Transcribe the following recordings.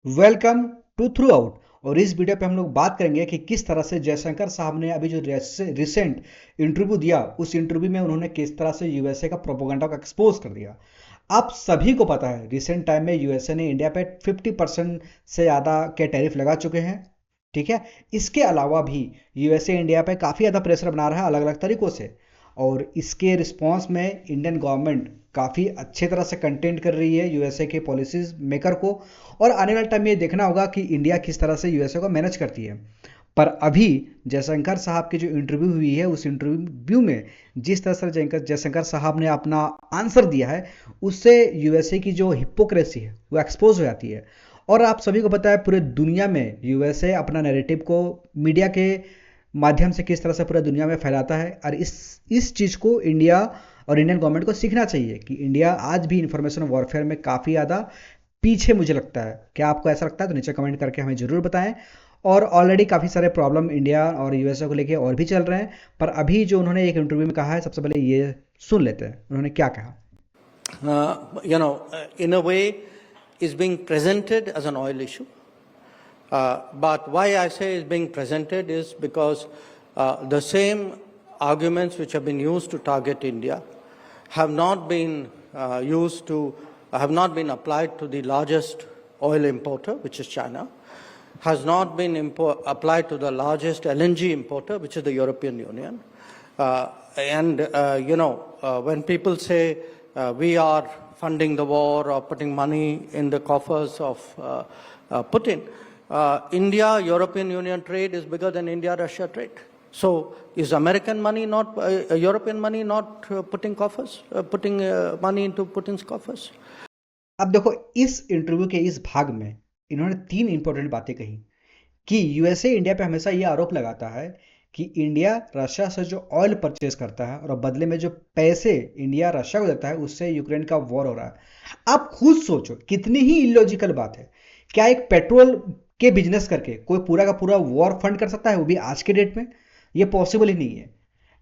Welcome to through out. और इस video पे हम लोग बात करेंगे कि किस तरह से जयशंकर साहब ने अभी जो रिसेंट इंटरव्यू दिया, उस इंटरव्यू में उन्होंने किस तरह से यूएसए का प्रोपोगंडा को एक्सपोज कर दिया। आप सभी को पता है रिसेंट टाइम में यूएसए ने इंडिया पे 50% से ज़्यादा के टैरिफ लगा चुके हैं। ठीक है। इसके अलावा भी यूएसए इंडिया पे काफ़ी ज़्यादा प्रेशर बना रहा है अलग अलग तरीकों से। और इसके रिस्पॉन्स में इंडियन गवर्नमेंट काफ़ी अच्छे तरह से कंटेंट कर रही है यूएसए के पॉलिसीज मेकर को। और आने वाले टाइम में ये देखना होगा कि इंडिया किस तरह से यूएसए को मैनेज करती है। पर अभी जयशंकर साहब की जो इंटरव्यू हुई है, उस इंटरव्यू में जिस तरह से जयशंकर साहब ने अपना आंसर दिया है, उससे यूएसए की जो हिपोक्रेसी है वो एक्सपोज हो जाती है। और आप सभी को पता है पूरे दुनिया में यूएसए अपना नैरेटिव को मीडिया के माध्यम से किस तरह से पूरे दुनिया में फैलाता है। और इस चीज़ को इंडिया और इंडियन गवर्नमेंट को सीखना चाहिए कि इंडिया आज भी इंफॉर्मेशन वॉरफेयर में काफ़ी ज़्यादा पीछे मुझे लगता है। क्या आपको ऐसा लगता है? तो नीचे कमेंट करके हमें ज़रूर बताएं। और ऑलरेडी काफ़ी सारे प्रॉब्लम इंडिया और यूएसए को लेके और भी चल रहे हैं, पर अभी जो उन्होंने एक इंटरव्यू में कहा है, सबसे पहले ये सुन लेते हैं उन्होंने क्या कहा। In a way, is being presented as an oil issue. But why I say is being presented is because the same arguments which have been used to target India have not been have not been applied to the largest oil importer, which is China, has not been applied to the largest LNG importer, which is the European Union. When people say we are funding the war or putting money in the coffers of Putin, India European Union trade is bigger than India Russia trade. So is American money not European money not putting money into Putin's coffers? अब देखो, इस interview के इस भाग में इन्होंने तीन important बातें कही कि यूएसए इंडिया पे हमेशा ये आरोप लगाता है कि इंडिया रशिया से जो ऑयल परचेज करता है और बदले में जो पैसे इंडिया रशिया को देता है, उससे यूक्रेन का वॉर हो रहा है। आप खुद सोचो कितनी ही इलॉजिकल बात है। क्या एक पेट्रोल के बिजनेस करके कोई पूरा का पूरा वॉर फंड कर सकता है, वो भी आज के डेट में? ये पॉसिबल ही नहीं है।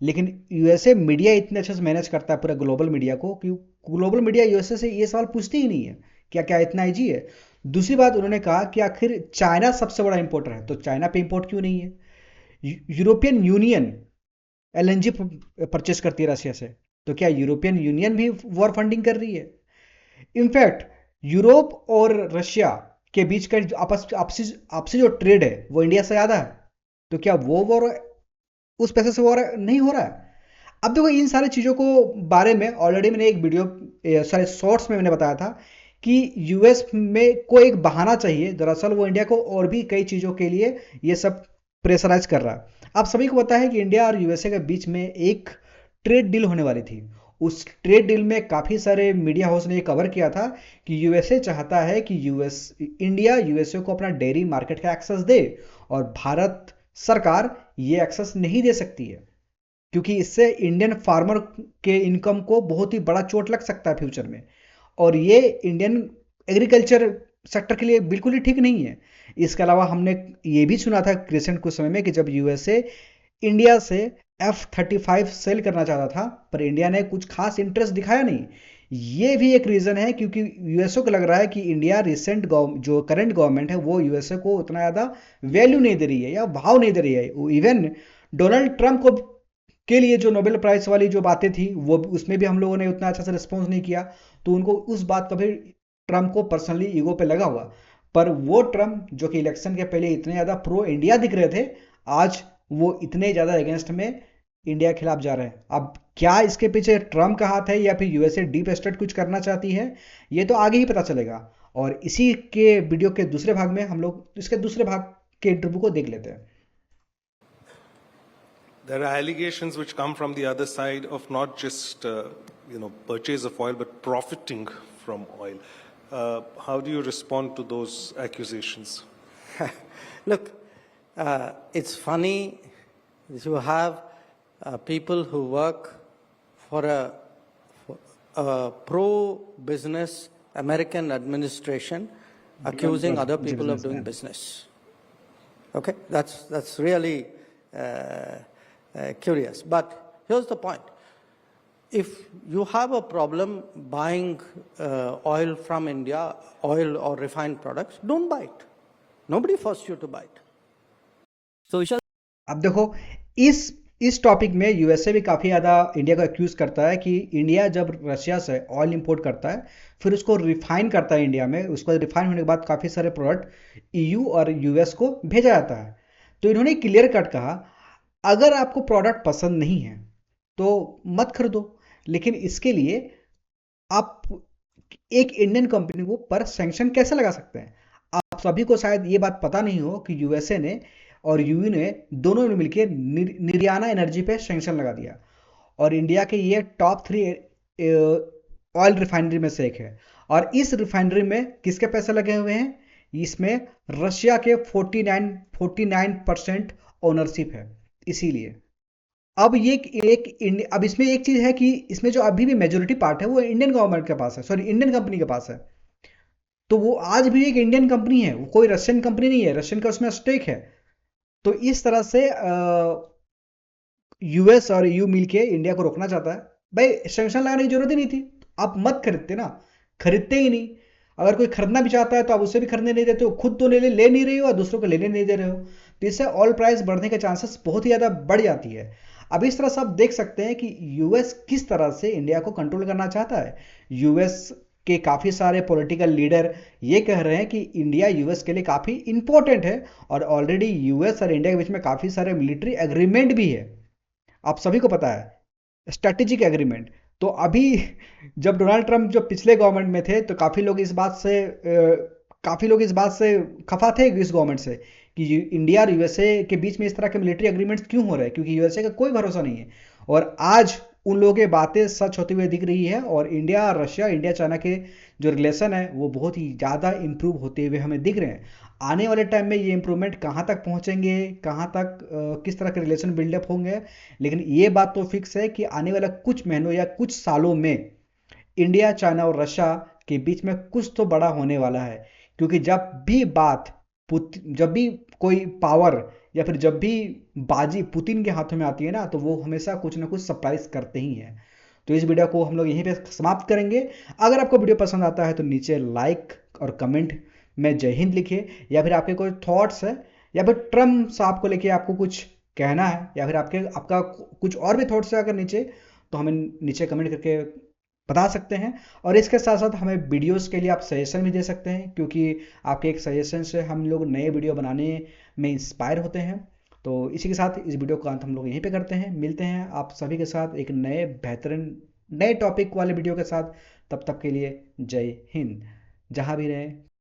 लेकिन यूएसए मीडिया इतने अच्छे से मैनेज करता है पूरा ग्लोबल मीडिया को कि ग्लोबल मीडिया यूएसए से ये सवाल पूछती ही नहीं है क्या क्या इतना ईजी है। दूसरी बात, उन्होंने कहा कि आखिर चाइना सबसे बड़ा इंपोर्टर है, तो चाइना पे इंपोर्ट क्यों नहीं है? यूरोपियन यूनियन एलएनजी परचेस करती है रशिया से, तो क्या यूरोपियन यूनियन भी वॉर फंडिंग कर रही है? इनफैक्ट यूरोप और रशिया के बीच का आपसी जो ट्रेड है वो इंडिया से ज़्यादा है, तो क्या वो वॉर उस पैसे से वॉर नहीं हो रहा है? अब देखो, इन सारी चीज़ों को बारे में ऑलरेडी मैंने एक वीडियो सारे शॉर्ट्स में मैंने बताया था कि यूएस में को एक बहाना चाहिए। दरअसल वो इंडिया को और भी कई चीज़ों के लिए ये सब प्रेशराइज कर रहा है। आप सभी को पता है कि इंडिया और यूएसए के बीच में एक ट्रेड डील होने वाली थी। उस ट्रेड डील में काफ़ी सारे मीडिया हाउस ने ये कवर किया था कि यूएसए चाहता है कि इंडिया यूएसए को अपना डेयरी मार्केट का एक्सेस दे, और भारत सरकार ये एक्सेस नहीं दे सकती है क्योंकि इससे इंडियन फार्मर के इनकम को बहुत ही बड़ा चोट लग सकता है फ्यूचर में। और ये इंडियन एग्रीकल्चर सेक्टर के लिए बिल्कुल ही ठीक नहीं है। इसके अलावा हमने ये भी सुना था रिसेंट कुछ समय में कि जब यूएसए इंडिया से F-35 सेल करना चाहता था, पर इंडिया ने कुछ खास इंटरेस्ट दिखाया नहीं। ये भी एक रीज़न है क्योंकि यूएसए को लग रहा है कि इंडिया रिसेंट जो करंट गवर्नमेंट है वो यूएसए को उतना ज़्यादा वैल्यू नहीं दे रही है या भाव नहीं दे रही है। इवन डोनाल्ड ट्रंप को के लिए जो नोबेल प्राइज वाली जो बातें थी, वो उसमें भी हम लोगों ने उतना अच्छा से रिस्पॉन्स नहीं किया, तो उनको उस बात का भी ट्रम्प को पर्सनली ईगो पे लगा हुआ। पर वो ट्रम्प जो कि इलेक्शन के पहले इतने ज़्यादा प्रो इंडिया दिख रहे थे, आज वो इतने ज़्यादा अगेंस्ट में इंडिया के खिलाफ जा रहे हैं। अब क्या इसके पीछे ट्रम्प का हाथ है या फिर यूएसए डीप स्टेट कुछ करना चाहती है, ये तो आगे ही पता चलेगा। और इसी के वीडियो के दूसरे भाग में हम लोग इसके दूसरे भाग के इंटरव्यू को देख लेते हैं। There are allegations which come from the other side of not just purchase of oil but profiting from oil. How do you respond to those accusations? Look, it's funny you have people who work for a pro-business American administration accusing other people of doing business. Okay, that's really curious. But here's the point. if you have a problem buying oil from India, oil or refined products, don't buy it. Nobody forced you to buy it. So Vishal, अब देखो, इस topic में USA भी काफ़ी ज़्यादा India को accused करता है कि इंडिया जब रशिया से ऑयल इंपोर्ट करता है, फिर उसको रिफाइन करता है इंडिया में, उसको रिफाइन होने के बाद काफ़ी सारे प्रोडक्ट ईयू और यूएस को भेजा जाता है। तो इन्होंने क्लियर कट कहा, अगर आपको प्रोडक्ट पसंद नहीं है तो मत खरीदो, लेकिन इसके लिए आप एक इंडियन कंपनी को पर सैंक्शन कैसे लगा सकते हैं। आप सभी को शायद ये बात पता नहीं हो कि यूएसए ने और यूयू ने दोनों ने मिलकर निर्याना एनर्जी पे सैंक्शन लगा दिया, और इंडिया के ये टॉप 3 ऑयल रिफाइनरी में से एक है। और इस रिफाइनरी में किसके पैसे लगे हुए हैं? इसमें रशिया के 49% ओनरशिप है। इसीलिए अब अब इसमें एक चीज है कि इसमें जो अभी भी मेजोरिटी पार्ट है वो इंडियन गवर्नमेंट के पास है, सॉरी इंडियन कंपनी के पास है। तो वो आज भी एक इंडियन कंपनी है, वो कोई रशियन कंपनी नहीं है, रशियन का उसमें स्टेक है। तो इस तरह से यूएस और यूयू मिलके इंडिया को रोकना चाहता है। भाई सैंक्शन लगाने की जरूरत ही नहीं थी, आप मत खरीदते ना, खरीदते ही नहीं। अगर कोई खरीदना भी चाहता है तो आप उसे भी खरीदने नहीं देते हो, खुद तो ले नहीं रही हो और दूसरों को लेने नहीं दे रहे हो, तो इससे ऑयल प्राइस बढ़ने के चांसेस बहुत ही ज़्यादा बढ़ जाती है। अब इस तरह से आप देख सकते हैं कि यूएस किस तरह से इंडिया को कंट्रोल करना चाहता है। यूएस के काफ़ी सारे पॉलिटिकल लीडर ये कह रहे हैं कि इंडिया यूएस के लिए काफ़ी इंपॉर्टेंट है, और ऑलरेडी यूएस और इंडिया के बीच में काफ़ी सारे मिलिट्री एग्रीमेंट भी है, आप सभी को पता है, स्ट्रेटेजिक एग्रीमेंट। तो अभी जब डोनाल्ड ट्रंप जो पिछले गवर्नमेंट में थे तो काफ़ी लोग इस बात से खफा थे इस गवर्नमेंट से कि इंडिया और यूएसए के बीच में इस तरह के मिलिट्री एग्रीमेंट्स क्यों हो रहे हैं, क्योंकि यूएसए का कोई भरोसा नहीं है। और आज उन लोगों की बातें सच होती हुई दिख रही है, और इंडिया और रशिया, इंडिया चाइना के जो रिलेशन है वो बहुत ही ज़्यादा इंप्रूव होते हुए हमें दिख रहे हैं। आने वाले टाइम में ये इंप्रूवमेंट कहाँ तक पहुँचेंगे, कहाँ तक किस तरह के रिलेशन बिल्डअप होंगे, लेकिन ये बात तो फिक्स है कि आने वाला कुछ महीनों या कुछ सालों में इंडिया, चाइना और रशिया के बीच में कुछ तो बड़ा होने वाला है। क्योंकि जब भी कोई पावर या फिर जब भी बाजी पुतिन के हाथों में आती है ना, तो वो हमेशा कुछ ना कुछ सरप्राइज करते ही हैं। तो इस वीडियो को हम लोग यहीं पे समाप्त करेंगे। अगर आपको वीडियो पसंद आता है तो नीचे लाइक और कमेंट में जय हिंद लिखिए, या फिर आपके कोई थॉट्स है, या फिर ट्रम्प साहब को लेके आपको कुछ कहना है, या फिर आपका कुछ और भी थॉट्स है अगर नीचे, तो हमें नीचे कमेंट करके बता सकते हैं। और इसके साथ साथ हमें वीडियोस के लिए आप सजेशन भी दे सकते हैं, क्योंकि आपके एक सजेशन से हम लोग नए वीडियो बनाने में इंस्पायर होते हैं। तो इसी के साथ इस वीडियो का अंत हम लोग यहीं पे करते हैं। मिलते हैं आप सभी के साथ एक नए बेहतरीन नए टॉपिक वाले वीडियो के साथ। तब तक के लिए जय हिंद, जहाँ भी रहें।